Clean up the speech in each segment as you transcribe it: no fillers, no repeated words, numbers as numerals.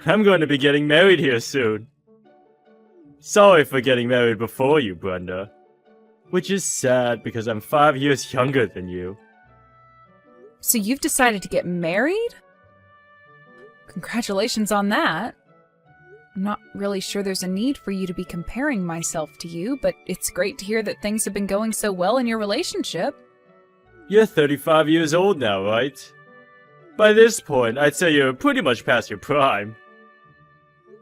I'm going to be getting married here soon. Sorry for getting married before you, Brenda. Which is sad because I'm 5 years younger than you. So you've decided to get married? Congratulations on that. I'm not really sure there's a need for you to be comparing myself to you, but it's great to hear that things have been going so well in your relationship. You're 35 years old now, right? By this point, I'd say you're pretty much past your prime.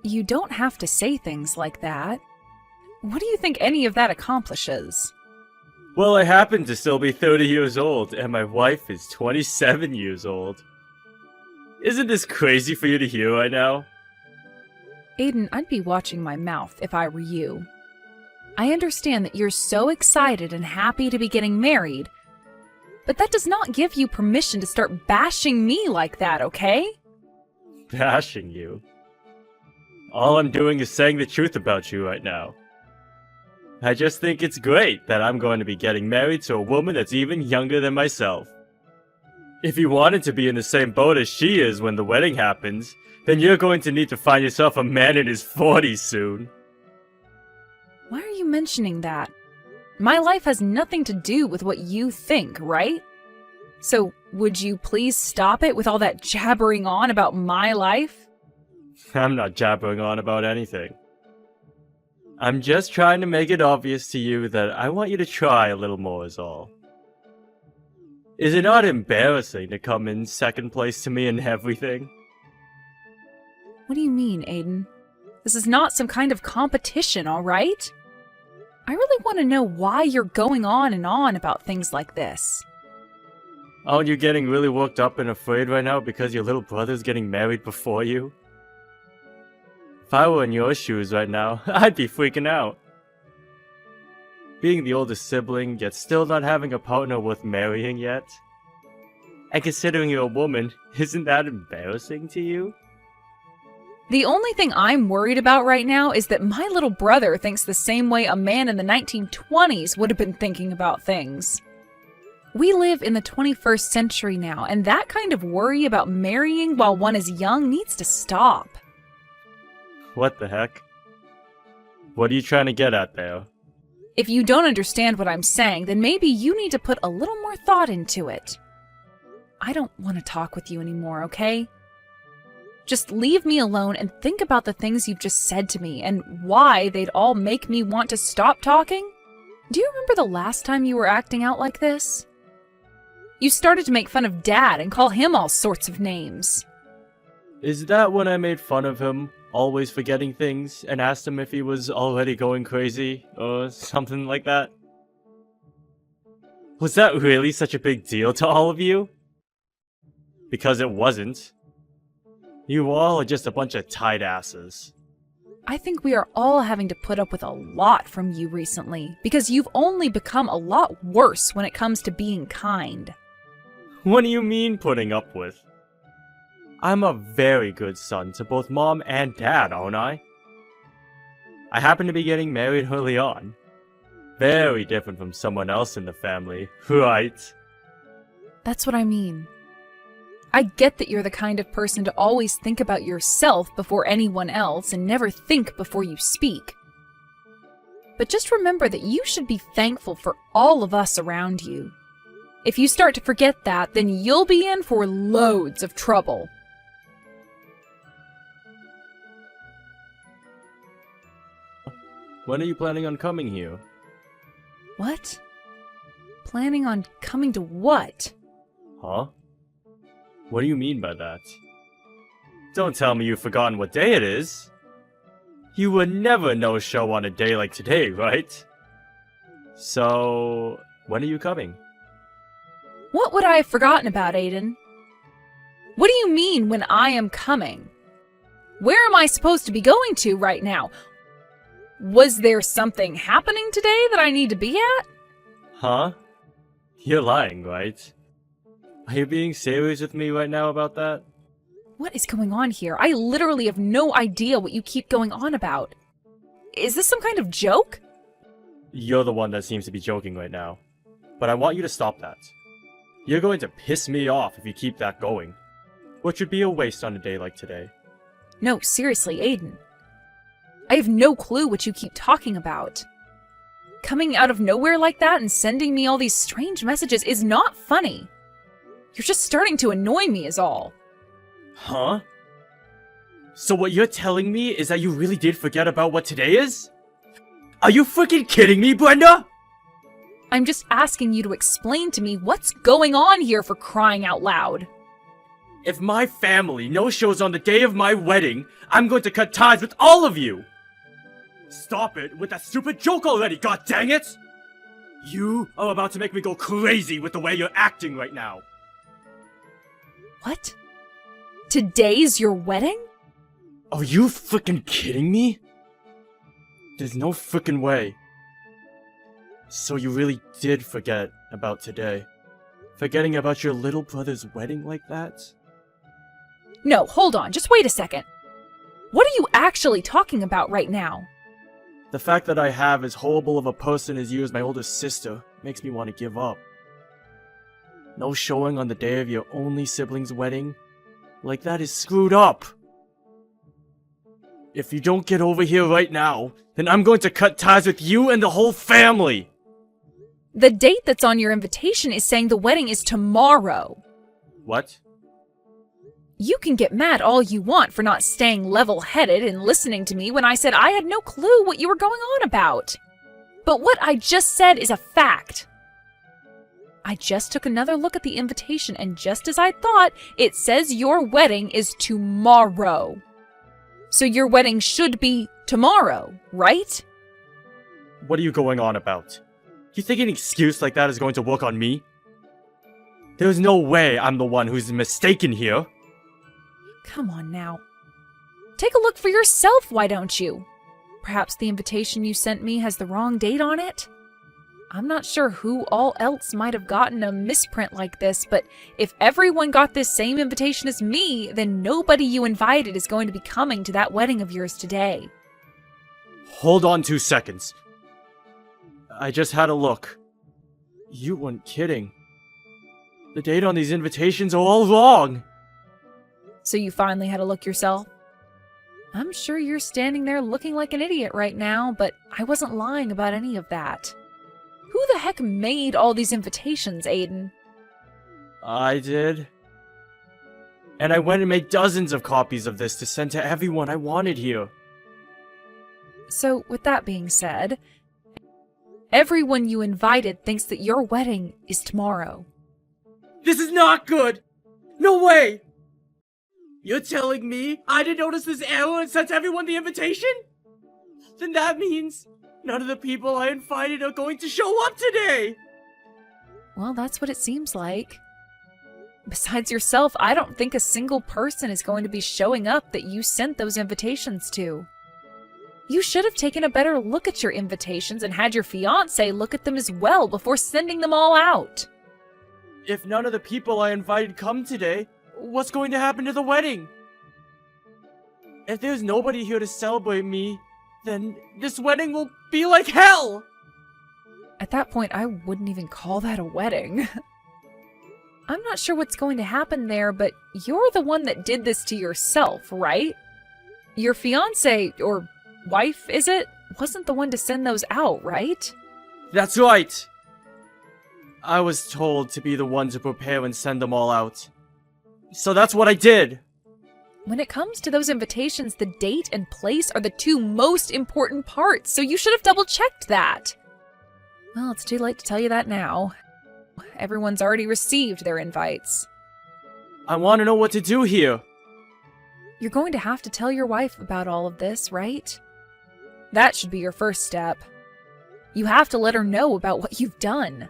You don't have to say things like that. What do you think any of that accomplishes? Well, I happen to still be 30 years old, and my wife is 27 years old. Isn't this crazy for you to hear right now? Aiden, I'd be watching my mouth if I were you. I understand that you're so excited and happy to be getting married, but that does not give you permission to start bashing me like that, okay? Bashing you? All I'm doing is saying the truth about you right now. I just think it's great that I'm going to be getting married to a woman that's even younger than myself. If you wanted to be in the same boat as she is when the wedding happens, then you're going to need to find yourself a man in his 40s soon. Why are you mentioning that? My life has nothing to do with what you think, right? So, would you please stop it with all that jabbering on about my life? I'm not jabbering on about anything. I'm just trying to make it obvious to you that I want you to try a little more is all. Is it not embarrassing to come in second place to me in everything? What do you mean, Aiden? This is not some kind of competition, all right? I really want to know why you're going on and on about things like this. Aren't you getting really worked up and afraid right now because your little brother's getting married before you? If I were in your shoes right now, I'd be freaking out. Being the oldest sibling, yet still not having a partner worth marrying yet? And considering you're a woman, isn't that embarrassing to you? The only thing I'm worried about right now is that my little brother thinks the same way a man in the 1920s would have been thinking about things. We live in the 21st century now, and that kind of worry about marrying while one is young needs to stop. What the heck? What are you trying to get at there? If you don't understand what I'm saying, then maybe you need to put a little more thought into it. I don't want to talk with you anymore, okay? Just leave me alone and think about the things you've just said to me and why they'd all make me want to stop talking. Do you remember the last time you were acting out like this? You started to make fun of Dad and call him all sorts of names. Is that when I made fun of him, always forgetting things, and asked him if he was already going crazy, or something like that? Was that really such a big deal to all of you? Because it wasn't. You all are just a bunch of tight asses. I think we are all having to put up with a lot from you recently, because you've only become a lot worse when it comes to being kind. What do you mean putting up with? I'm a very good son to both Mom and Dad, aren't I? I happen to be getting married early on. Very different from someone else in the family, right? That's what I mean. I get that you're the kind of person to always think about yourself before anyone else and never think before you speak. But just remember that you should be thankful for all of us around you. If you start to forget that, then you'll be in for loads of trouble. When are you planning on coming here? What? Planning on coming to what? Huh? What do you mean by that? Don't tell me you've forgotten what day it is. You would never no-show on a day like today, right? So, when are you coming? What would I have forgotten about, Aiden? What do you mean when I am coming? Where am I supposed to be going to right now? Was there something happening today that I need to be at? Huh? You're lying, right? Are you being serious with me right now about that? What is going on here? I literally have no idea what you keep going on about. Is this some kind of joke? You're the one that seems to be joking right now. But I want you to stop that. You're going to piss me off if you keep that going. Which would be a waste on a day like today. No, seriously, Aiden. I have no clue what you keep talking about. Coming out of nowhere like that and sending me all these strange messages is not funny. You're just starting to annoy me is all. Huh? So what you're telling me is that you really did forget about what today is? Are you freaking kidding me, Brenda? I'm just asking you to explain to me what's going on here, for crying out loud. If my family no-shows on the day of my wedding, I'm going to cut ties with all of you! Stop it with that stupid joke already, god dang it! You are about to make me go crazy with the way you're acting right now. What? Today's your wedding? Are you freaking kidding me? There's no freaking way. So you really did forget about today? Forgetting about your little brother's wedding like that? No, hold on, just wait a second. What are you actually talking about right now? The fact that I have as horrible of a person as you as my older sister makes me want to give up. No showing on the day of your only sibling's wedding? Like that is screwed up. If you don't get over here right now, then I'm going to cut ties with you and the whole family! The date that's on your invitation is saying the wedding is tomorrow. What? You can get mad all you want for not staying level-headed and listening to me when I said I had no clue what you were going on about. But what I just said is a fact. I just took another look at the invitation, and just as I thought, it says your wedding is tomorrow. So your wedding should be tomorrow, right? What are you going on about? You think an excuse like that is going to work on me? There's no way I'm the one who's mistaken here. Come on now. Take a look for yourself, why don't you? Perhaps the invitation you sent me has the wrong date on it? I'm not sure who all else might have gotten a misprint like this, but if everyone got this same invitation as me, then nobody you invited is going to be coming to that wedding of yours today. Hold on 2 seconds. I just had a look. You weren't kidding. The date on these invitations are all wrong. So you finally had a look yourself? I'm sure you're standing there looking like an idiot right now, but I wasn't lying about any of that. Who the heck made all these invitations, Aiden? I did. And I went and made dozens of copies of this to send to everyone I wanted here. So, with that being said, everyone you invited thinks that your wedding is tomorrow. This is not good! No way! You're telling me I didn't notice this error and sent everyone the invitation? Then that means none of the people I invited are going to show up today! Well, that's what it seems like. Besides yourself, I don't think a single person is going to be showing up that you sent those invitations to. You should have taken a better look at your invitations and had your fiancé look at them as well before sending them all out. If none of the people I invited come today, what's going to happen to the wedding? If there's nobody here to celebrate me, then this wedding will be like hell! At that point, I wouldn't even call that a wedding. I'm not sure what's going to happen there, but you're the one that did this to yourself, right? Your fiancé, or wife, is it? Wasn't the one to send those out, right? That's right! I was told to be the one to prepare and send them all out. So that's what I did! When it comes to those invitations, the date and place are the two most important parts, so you should have double-checked that. Well, it's too late to tell you that now. Everyone's already received their invites. I want to know what to do here. You're going to have to tell your wife about all of this, right? That should be your first step. You have to let her know about what you've done.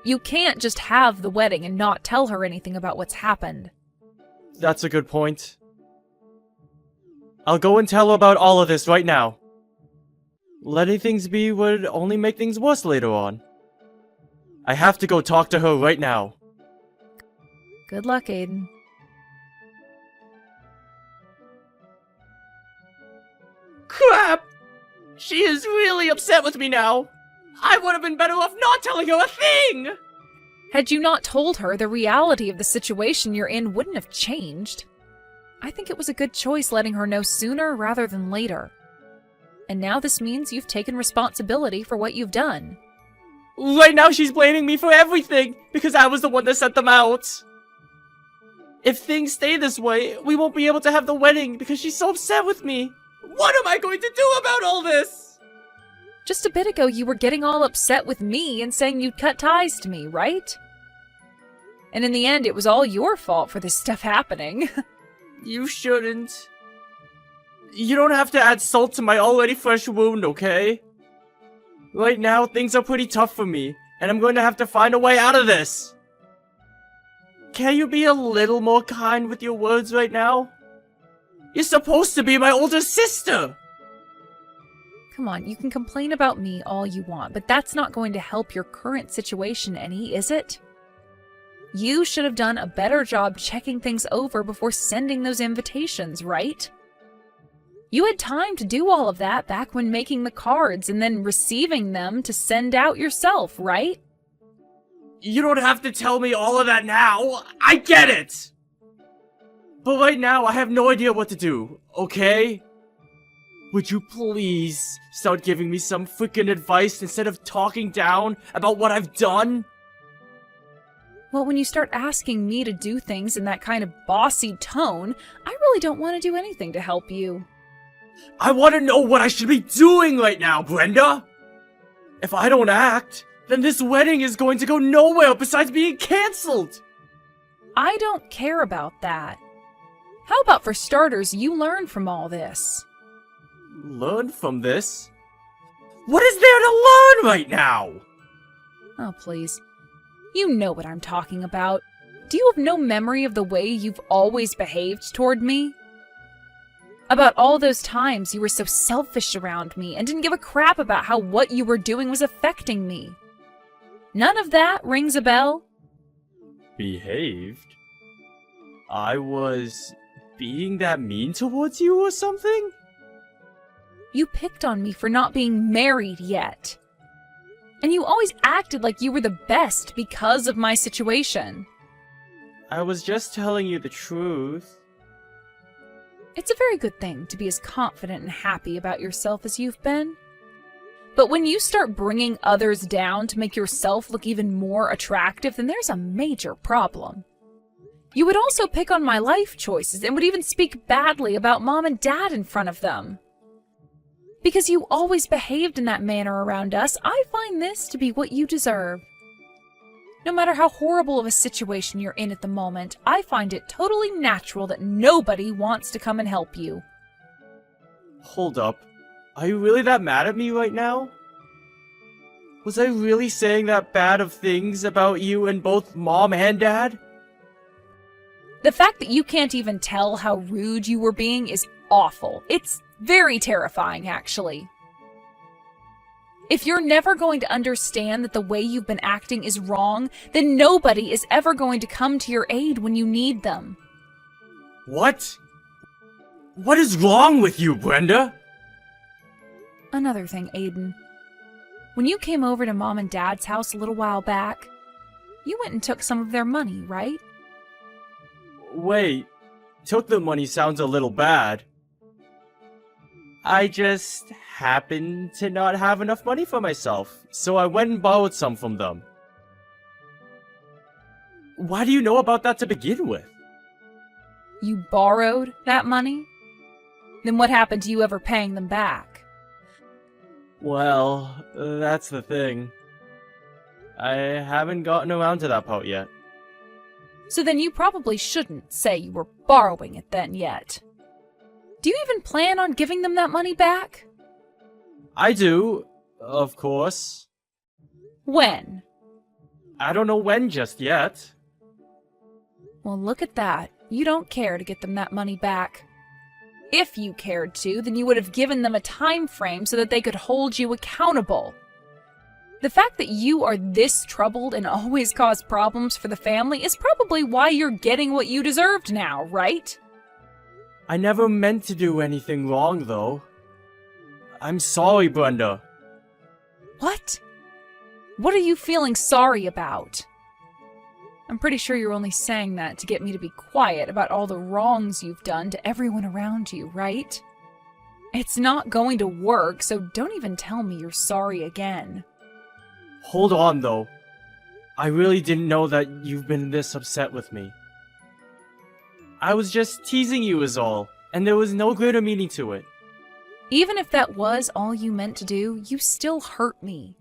You can't just have the wedding and not tell her anything about what's happened. That's a good point. I'll go and tell her about all of this right now. Letting things be would only make things worse later on. I have to go talk to her right now. Good luck, Aiden. Crap! She is really upset with me now. I would have been better off not telling her a thing! Had you not told her, the reality of the situation you're in wouldn't have changed. I think it was a good choice letting her know sooner rather than later. And now this means you've taken responsibility for what you've done. Right now she's blaming me for everything, because I was the one that sent them out. If things stay this way, we won't be able to have the wedding because she's so upset with me. What am I going to do about all this? Just a bit ago, you were getting all upset with me and saying you'd cut ties to me, right? And in the end, it was all your fault for this stuff happening. You shouldn't. You don't have to add salt to my already fresh wound, okay? Right now, things are pretty tough for me, and I'm going to have to find a way out of this. Can you be a little more kind with your words right now? You're supposed to be my older sister! Come on, you can complain about me all you want, but that's not going to help your current situation any, is it? You should have done a better job checking things over before sending those invitations, right? You had time to do all of that back when making the cards and then receiving them to send out yourself, right? You don't have to tell me all of that now. I get it! But right now, I have no idea what to do, okay? Would you please start giving me some freaking advice instead of talking down about what I've done? Well, when you start asking me to do things in that kind of bossy tone, I really don't want to do anything to help you. I want to know what I should be doing right now, Brenda! If I don't act, then this wedding is going to go nowhere besides being cancelled! I don't care about that. How about for starters, you learn from all this? Learn from this? What is there to learn right now? Oh, please. You know what I'm talking about. Do you have no memory of the way you've always behaved toward me? About all those times you were so selfish around me and didn't give a crap about how what you were doing was affecting me. None of that rings a bell? Behaved? I was being that mean towards you or something? You picked on me for not being married yet. And you always acted like you were the best because of my situation. I was just telling you the truth. It's a very good thing to be as confident and happy about yourself as you've been. But when you start bringing others down to make yourself look even more attractive, then there's a major problem. You would also pick on my life choices and would even speak badly about Mom and Dad in front of them. Because you always behaved in that manner around us, I find this to be what you deserve. No matter how horrible of a situation you're in at the moment, I find it totally natural that nobody wants to come and help you. Hold up. Are you really that mad at me right now? Was I really saying that bad of things about you and both Mom and Dad? The fact that you can't even tell how rude you were being is awful. It's very terrifying, actually. If you're never going to understand that the way you've been acting is wrong, then nobody is ever going to come to your aid when you need them. What? What is wrong with you, Brenda? Another thing, Aiden. When you came over to Mom and Dad's house a little while back, you went and took some of their money, right? Wait, took the money sounds a little bad. I just happened to not have enough money for myself, so I went and borrowed some from them. Why do you know about that to begin with? You borrowed that money? Then what happened to you ever paying them back? Well, that's the thing. I haven't gotten around to that part yet. So then you probably shouldn't say you were borrowing it then yet. Do you even plan on giving them that money back? I do, of course. When? I don't know when just yet. Well, look at that. You don't care to get them that money back. If you cared to, then you would have given them a time frame so that they could hold you accountable. The fact that you are this troubled and always cause problems for the family is probably why you're getting what you deserved now, right? I never meant to do anything wrong, though. I'm sorry, Brenda. What? What are you feeling sorry about? I'm pretty sure you're only saying that to get me to be quiet about all the wrongs you've done to everyone around you, right? It's not going to work, so don't even tell me you're sorry again. Hold on, though. I really didn't know that you've been this upset with me. I was just teasing you is all, and there was no greater meaning to it. Even if that was all you meant to do, you still hurt me.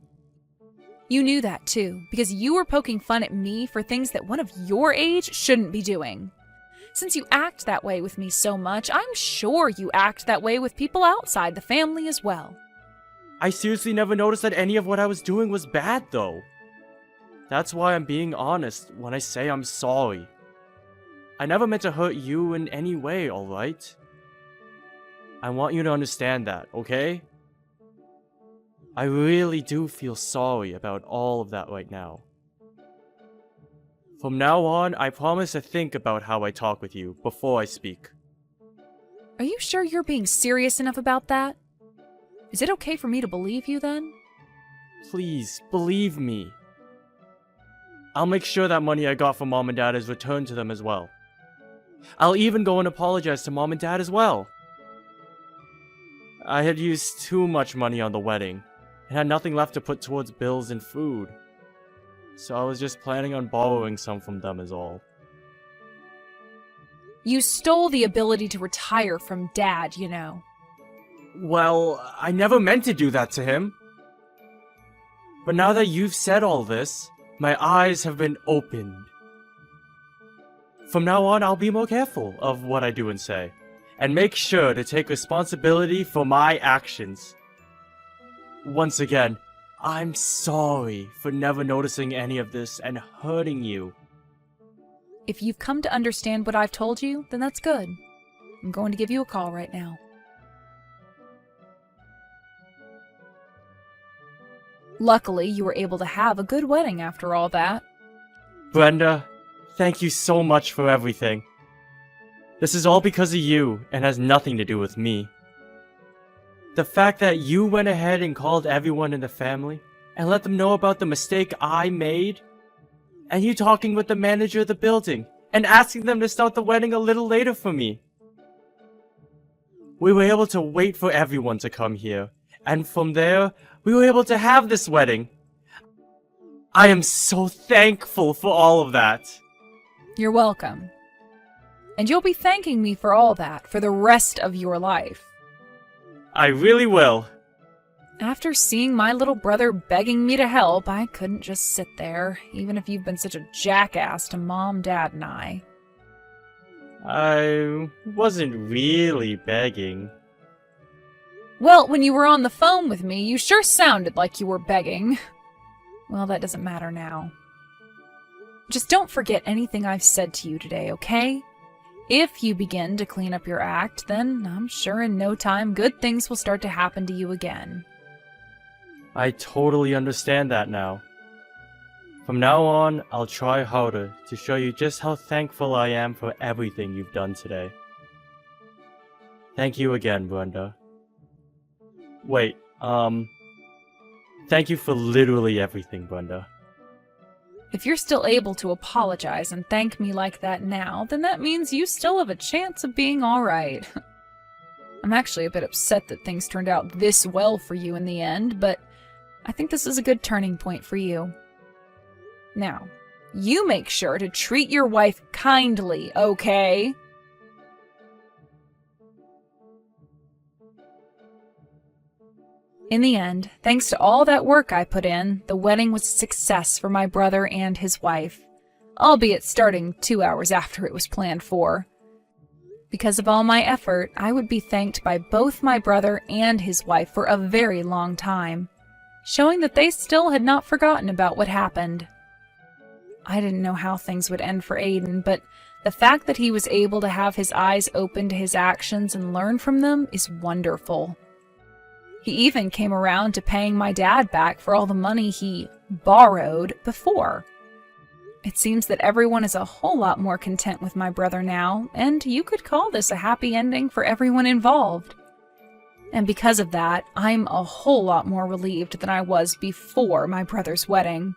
You knew that too, because you were poking fun at me for things that one of your age shouldn't be doing. Since you act that way with me so much, I'm sure you act that way with people outside the family as well. I seriously never noticed that any of what I was doing was bad, though. That's why I'm being honest when I say I'm sorry. I never meant to hurt you in any way, alright? I want you to understand that, okay? I really do feel sorry about all of that right now. From now on, I promise to think about how I talk with you before I speak. Are you sure you're being serious enough about that? Is it okay for me to believe you then? Please, believe me. I'll make sure that money I got from Mom and Dad is returned to them as well. I'll even go and apologize to Mom and Dad as well. I had used too much money on the wedding, and had nothing left to put towards bills and food. So I was just planning on borrowing some from them is all. You stole the ability to retire from Dad, you know. Well, I never meant to do that to him. But now that you've said all this, my eyes have been opened. From now on, I'll be more careful of what I do and say, and make sure to take responsibility for my actions. Once again, I'm sorry for never noticing any of this and hurting you. If you've come to understand what I've told you, then that's good. I'm going to give you a call right now. Luckily, you were able to have a good wedding after all that. Brenda, thank you so much for everything. This is all because of you and has nothing to do with me. The fact that you went ahead and called everyone in the family and let them know about the mistake I made, and you talking with the manager of the building and asking them to start the wedding a little later for me. We were able to wait for everyone to come here, and from there, we were able to have this wedding. I am so thankful for all of that. You're welcome. And you'll be thanking me for all that for the rest of your life. I really will. After seeing my little brother begging me to help, I couldn't just sit there, even if you've been such a jackass to Mom, Dad, and I. I wasn't really begging. Well, when you were on the phone with me, you sure sounded like you were begging. Well, that doesn't matter now. Just don't forget anything I've said to you today, okay? If you begin to clean up your act, then I'm sure in no time good things will start to happen to you again. I totally understand that now. From now on, I'll try harder to show you just how thankful I am for everything you've done today. Thank you again, Brenda. Wait, thank you for literally everything, Brenda. If you're still able to apologize and thank me like that now, then that means you still have a chance of being alright. I'm actually a bit upset that things turned out this well for you in the end, but I think this is a good turning point for you. Now, you make sure to treat your wife kindly, okay? In the end, thanks to all that work I put in, the wedding was a success for my brother and his wife, albeit starting 2 hours after it was planned for. Because of all my effort, I would be thanked by both my brother and his wife for a very long time, showing that they still had not forgotten about what happened. I didn't know how things would end for Aiden, but the fact that he was able to have his eyes open to his actions and learn from them is wonderful. He even came around to paying my dad back for all the money he borrowed before. It seems that everyone is a whole lot more content with my brother now, and you could call this a happy ending for everyone involved. And because of that, I'm a whole lot more relieved than I was before my brother's wedding.